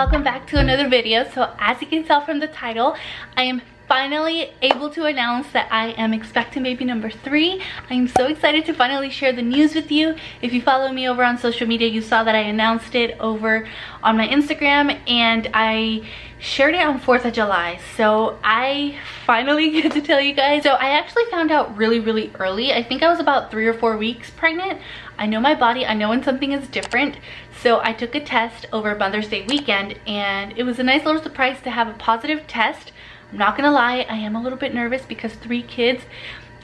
welcome back to another video. So as you can tell from the title, I am finally able to announce that I am expecting baby number 3. I am so excited to finally share the news with you. If you follow me over on social media, you saw that I announced it over on my Instagram and I shared it on 4th of July. So I finally get to tell you guys. So I actually found out really early. I think I was about 3 or 4 weeks pregnant. I know my body, I know when something is different. So I took a test over Mother's Day weekend and it was a nice little surprise to have a positive test. I'm not gonna lie, I am a little bit nervous because 3 kids,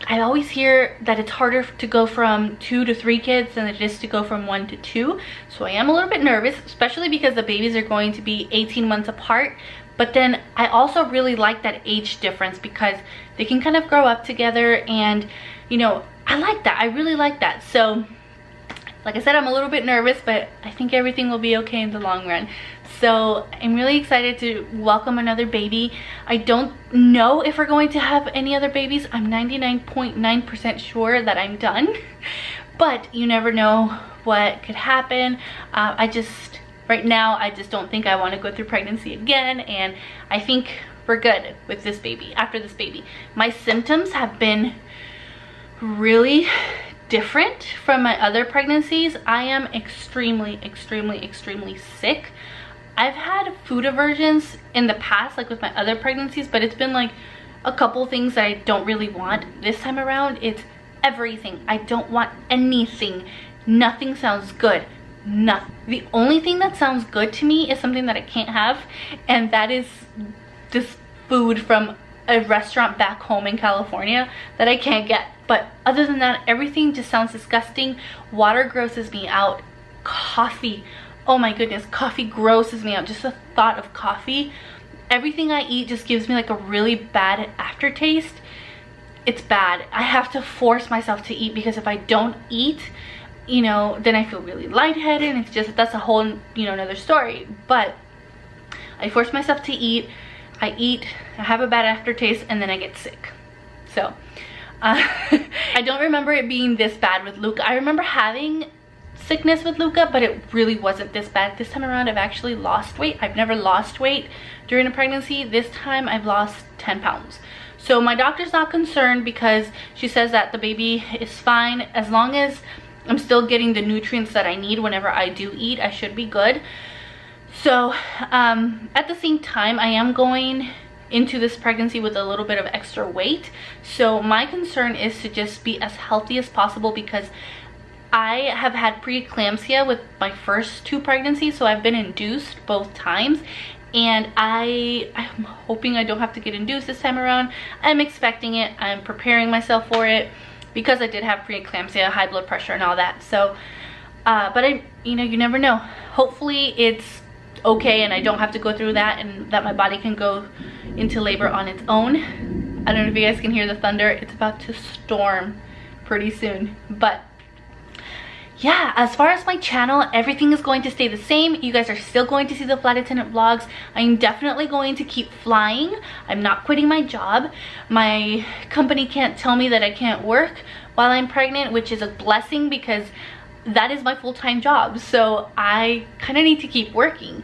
I always hear that it's harder to go from 2 to 3 kids than it is to go from 1 to 2. So I am a little bit nervous, especially because the babies are going to be 18 months apart. But then I also really like that age difference because they can kind of grow up together and, you know, I like that. I really like that. So like I said, I'm a little bit nervous, but I think everything will be okay in the long run. So I'm really excited to welcome another baby. I don't know if we're going to have any other babies. I'm 99.9% sure that I'm done, but you never know what could happen. Right now, I just don't think I want to go through pregnancy again, and I think we're good with this baby, after this baby. My symptoms have been really different from my other pregnancies. I am extremely sick. I've had food aversions in the past, like with my other pregnancies, but it's been like a couple things that I don't really want. This time around, it's everything. I don't want anything. Nothing sounds good. Nothing. The only thing that sounds good to me is something that I can't have, and that is this food from a restaurant back home in California that I can't get. But other than that, everything just sounds disgusting. Water grosses me out. Coffee, oh my goodness, coffee grosses me out. Just the thought of coffee. Everything I eat just gives me like a really bad aftertaste. It's bad. I have to force myself to eat because if I don't eat, you know, then I feel really lightheaded. It's just, that's a whole, you know, another story. But I force myself to eat. I eat, I have a bad aftertaste, and then I get sick. So I don't remember it being this bad with Luca. I remember having sickness with Luca, but it really wasn't this bad. This time around, I've actually lost weight. I've never lost weight during a pregnancy. This time I've lost 10 pounds. So my doctor's not concerned because she says that the baby is fine. As long as I'm still getting the nutrients that I need whenever I do eat, I should be good. So at the same time, I am going into this pregnancy with a little bit of extra weight. So my concern is to just be as healthy as possible because I have had preeclampsia with my first 2 pregnancies. So I've been induced both times, and I'm hoping I don't have to get induced this time around. I'm expecting it. I'm preparing myself for it because I did have preeclampsia, high blood pressure and all that. So but you know, you never know. Hopefully it's okay and I don't have to go through that, and that my body can go into labor on its own. I don't know if you guys can hear the thunder. It's about to storm pretty soon. But yeah, as far as my channel, everything is going to stay the same. You guys are still going to see the flight attendant vlogs. I'm definitely going to keep flying. I'm not quitting my job. My company can't tell me that I can't work while I'm pregnant, which is a blessing because that is my full-time job. So I kind of need to keep working.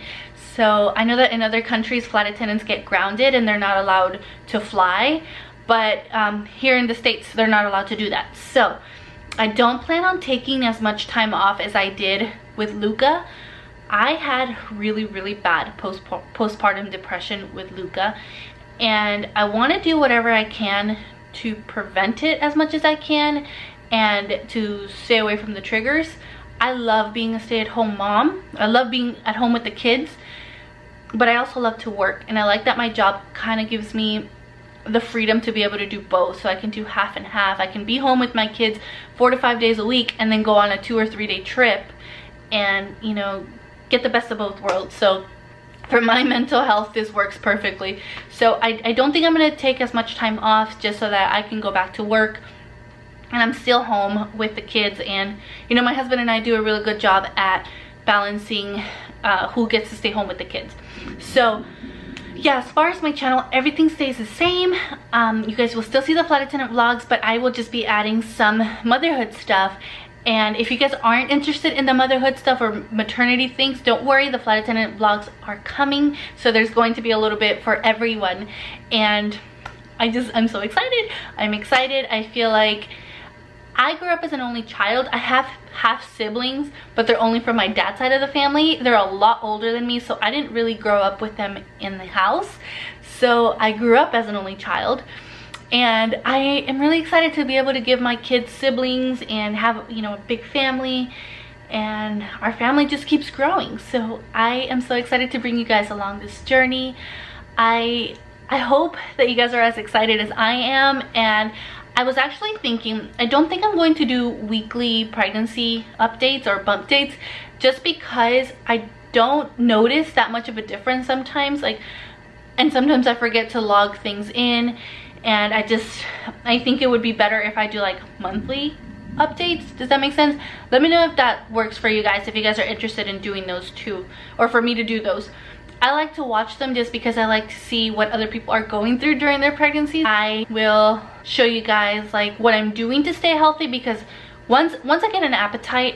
So I know that in other countries, flight attendants get grounded and they're not allowed to fly. But here in the States, they're not allowed to do that. So I don't plan on taking as much time off as I did with Luca. I had really bad postpartum depression with Luca, and I want to do whatever I can to prevent it as much as I can and to stay away from the triggers. I love being a stay-at-home mom. I love being at home with the kids, but I also love to work, and I like that my job kind of gives me the freedom to be able to do both. So I can do half and half. I can be home with my kids 4 to 5 days a week and then go on a 2 or 3 day trip and, you know, get the best of both worlds. So for my mental health, this works perfectly. So I don't think I'm going to take as much time off just so that I can go back to work and I'm still home with the kids. And, you know, my husband and I do a really good job at balancing who gets to stay home with the kids. So yeah, as far as my channel, everything stays the same. You guys will still see the flight attendant vlogs, but I will just be adding some motherhood stuff And if you guys aren't interested in the motherhood stuff or maternity things, don't worry, the flight attendant vlogs are coming. So there's going to be a little bit for everyone. And I'm so excited. I'm excited. I feel like I grew up as an only child. I have half siblings, but they're only from my dad's side of the family. They're a lot older than me, so I didn't really grow up with them in the house. So I grew up as an only child. And I am really excited to be able to give my kids siblings and have, you know, a big family. And our family just keeps growing. So I am so excited to bring you guys along this journey. I hope that you guys are as excited as I am. And I was actually thinking, I don't think I'm going to do weekly pregnancy updates or bump dates, just because I don't notice that much of a difference sometimes. And sometimes I forget to log things in. And I think it would be better if I do like monthly updates. Does that make sense? Let me know if that works for you guys, if you guys are interested in doing those too, or for me to do those. I like to watch them just because I like to see what other people are going through during their pregnancy. I will show you guys like what I'm doing to stay healthy, because once I get an appetite,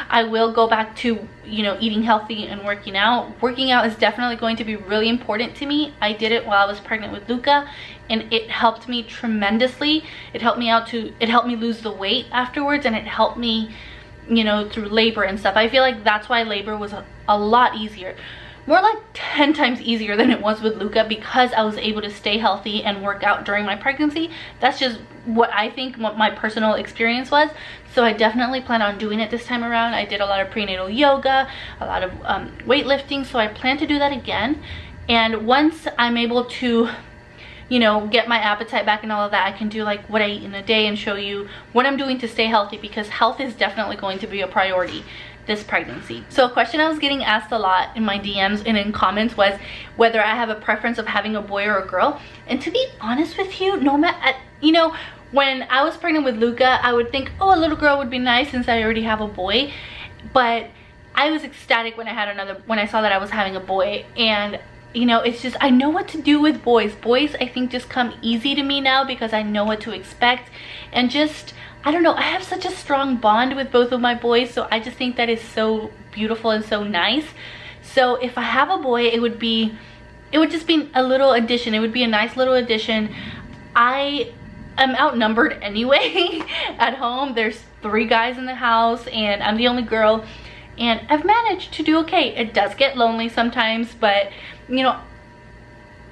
I will go back to, you know, eating healthy and working out. Working out is definitely going to be really important to me. I did it while I was pregnant with Luca, and it helped me tremendously. It helped me lose the weight afterwards, and it helped me, you know, through labor and stuff. I feel like that's why labor was a lot easier. More like 10 times easier than it was with Luca, because I was able to stay healthy and work out during my pregnancy. That's just what I think, what my personal experience was. So I definitely plan on doing it this time around. I did a lot of prenatal yoga, a lot of weightlifting, so I plan to do that again. And once I'm able to, you know, get my appetite back and all of that, I can do like what I eat in a day and show you what I'm doing to stay healthy, because health is definitely going to be a priority this pregnancy. So a question I was getting asked a lot in my DMs and in comments was whether I have a preference of having a boy or a girl. And to be honest with you, no matter, you know, when I was pregnant with Luca, I would think, oh, a little girl would be nice since I already have a boy. But I was ecstatic when I saw that I was having a boy. And you know, it's just, I know what to do with boys. Boys, I think, just come easy to me now because I know what to expect. And just, I don't know, I have such a strong bond with both of my boys, so I just think that is so beautiful and so nice. So if I have a boy, it would just be a little addition. It would be a nice little addition. I am outnumbered anyway at home. There's 3 guys in the house and I'm the only girl, and I've managed to do okay. It does get lonely sometimes, but you know,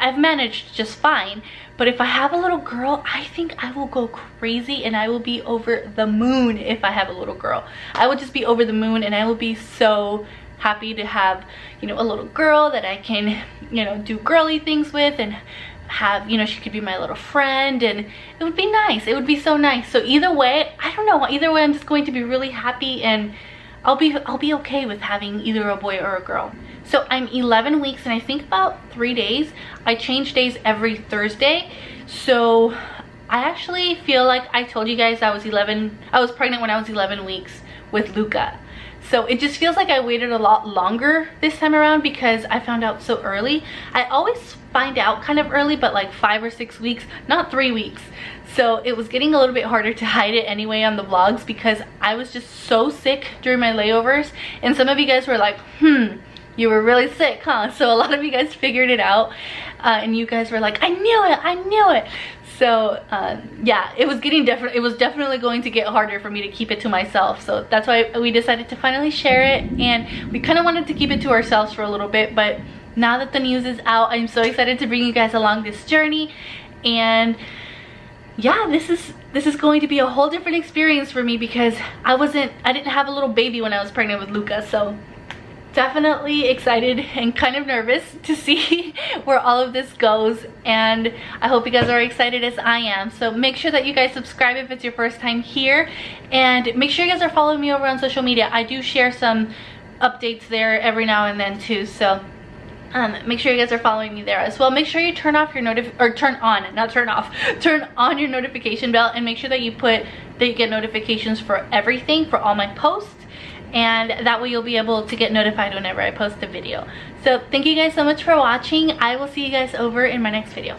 I've managed just fine. But if I have a little girl, I think I will go crazy and I will be over the moon if I have a little girl. I will just be over the moon, and I will be so happy to have, you know, a little girl that I can, you know, do girly things with, and have, you know, she could be my little friend, and it would be nice. It would be so nice. So either way, I don't know, either way I'm just going to be really happy, and I'll be okay with having either a boy or a girl. So I'm 11 weeks and I think about 3 days. I change days every Thursday. So I actually feel like I told you guys I was pregnant when I was 11 weeks with Luca. So it just feels like I waited a lot longer this time around because I found out so early. I always find out kind of early, but like 5 or 6 weeks, not 3 weeks. So it was getting a little bit harder to hide it anyway on the vlogs because I was just so sick during my layovers. And some of you guys were like, you were really sick, huh? So a lot of you guys figured it out, and you guys were like, I knew it. So yeah, it was definitely going to get harder for me to keep it to myself. So that's why we decided to finally share it, and we kind of wanted to keep it to ourselves for a little bit. But now that the news is out, I'm so excited to bring you guys along this journey. And yeah, this is going to be a whole different experience for me because I didn't have a little baby when I was pregnant with Luca. So definitely excited and kind of nervous to see where all of this goes, and I hope you guys are excited as I am. So make sure that you guys subscribe if it's your first time here, and make sure you guys are following me over on social media. I do share some updates there every now and then too, so make sure you guys are following me there as well. Make sure you turn on your notification bell, and make sure that you get notifications for everything, for all my posts. And that way you'll be able to get notified whenever I post a video. So thank you guys so much for watching. I will see you guys over in my next video.